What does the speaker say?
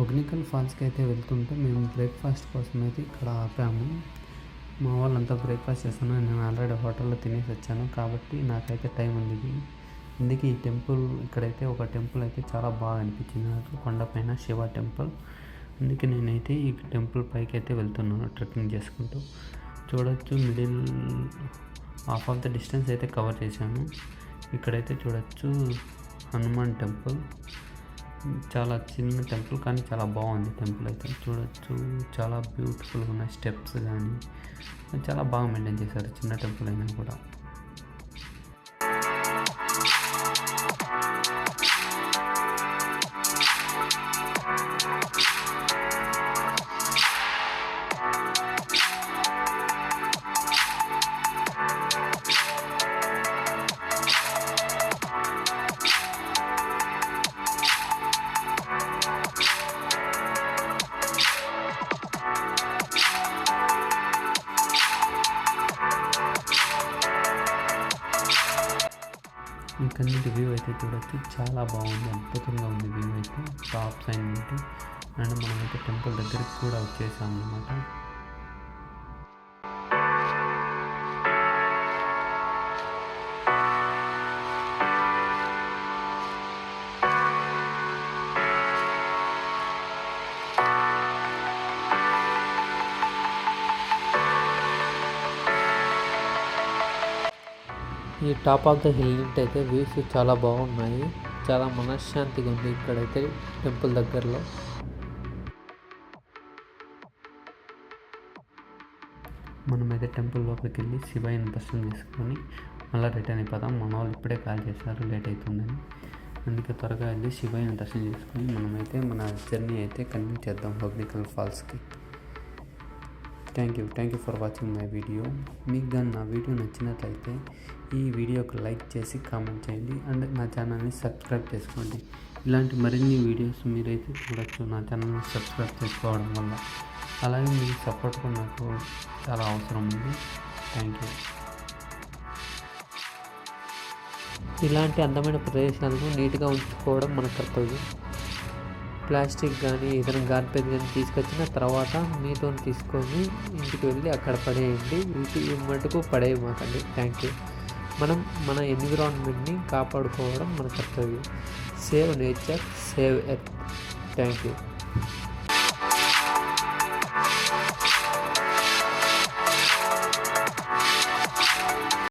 హొగ్నికల్ ఫాల్స్కి అయితే వెళ్తుంటే మేము బ్రేక్ఫాస్ట్ కోసం అయితే ఇక్కడ ఆపాము. మా వాళ్ళంతా బ్రేక్ఫాస్ట్ చేస్తున్నారు. నేను ఆల్రెడీ హోటల్లో తినేసి వచ్చాను కాబట్టి నాకైతే టైం ఉంది. అందుకే ఈ టెంపుల్ ఇక్కడైతే ఒక టెంపుల్ అయితే చాలా బాగా అనిపించింది నాకు, కొండపైన శివ టెంపుల్. అందుకే నేనైతే ఈ టెంపుల్ పైకి అయితే వెళ్తున్నాను ట్రెక్కింగ్ చేసుకుంటూ. చూడొచ్చు middle half of the distance అయితే కవర్ చేశాను. ఇక్కడైతే చూడొచ్చు హనుమాన్ టెంపుల్. చాలా చిన్న టెంపుల్ కానీ చాలా బాగుంది టెంపుల్ అయితే. చూడొచ్చు చాలా బ్యూటిఫుల్గా ఉన్న స్టెప్స్ కానీ చాలా బాగా మెయింటైన్ చేశారు, చిన్న టెంపుల్ అయినా కూడా. ఇక్కడ నుండి వ్యూ అయితే చూడొచ్చు, చాలా బాగుంది, అద్భుతంగా ఉంది వ్యూ అయితే టాప్ సైడ్ నుండి. అండ్ మనమైతే టెంపుల్ దగ్గరికి కూడా వచ్చేసాం అన్నమాట. ఈ టాప్ ఆఫ్ ద హిల్ నుండి అయితే వ్యూస్ చాలా బాగున్నాయి, చాలా మనశ్శాంతిగా ఉంది ఇక్కడైతే టెంపుల్ దగ్గరలో. మనమైతే టెంపుల్ లోపలికి వెళ్ళి శివయ్యని దర్శనం చేసుకొని మళ్ళీ రిటర్న్ అయిపోతాం. మన వాళ్ళు ఇప్పుడే కాల్ చేశారు లేట్ అవుతుందని, అందుకే త్వరగా వెళ్ళి శివయ్యని దర్శనం చేసుకొని మనమైతే మన జర్నీ అయితే కంటిన్యూ చేద్దాం హొగ్నికల్ ఫాల్స్కి. Thank you for watching my video. మీకు కానీ నా వీడియో నచ్చినట్లయితే ఈ వీడియోకి లైక్ చేసి కామెంట్ చేయండి అండ్ నా ఛానల్ని సబ్స్క్రైబ్ చేసుకోండి. ఇలాంటి మరిన్ని వీడియోస్ మీరైతే చూడొచ్చు నా ఛానల్ని సబ్స్క్రైబ్ చేసుకోవడం వల్ల. అలాగే మీ సపోర్ట్ కూడా నాకు చాలా అవసరం ఉంది. Thank you. ఇలాంటి అందమైన ప్రదేశాలను నీట్గా ఉంచుకోవడం మన కర్తవ్యం. ప్లాస్టిక్ కానీ ఏదైనా గార్బేజ్ కానీ తీసుకొచ్చిన తర్వాత మీతో తీసుకొని ఇంటికి వెళ్ళి అక్కడ పడేయండి. ఈ మటుకు పడేయమాకండి. Thank you. మనం మన ఎన్విరాన్మెంట్ని కాపాడుకోవడం మన కర్తవ్యం. Save nature, save earth. Thank you.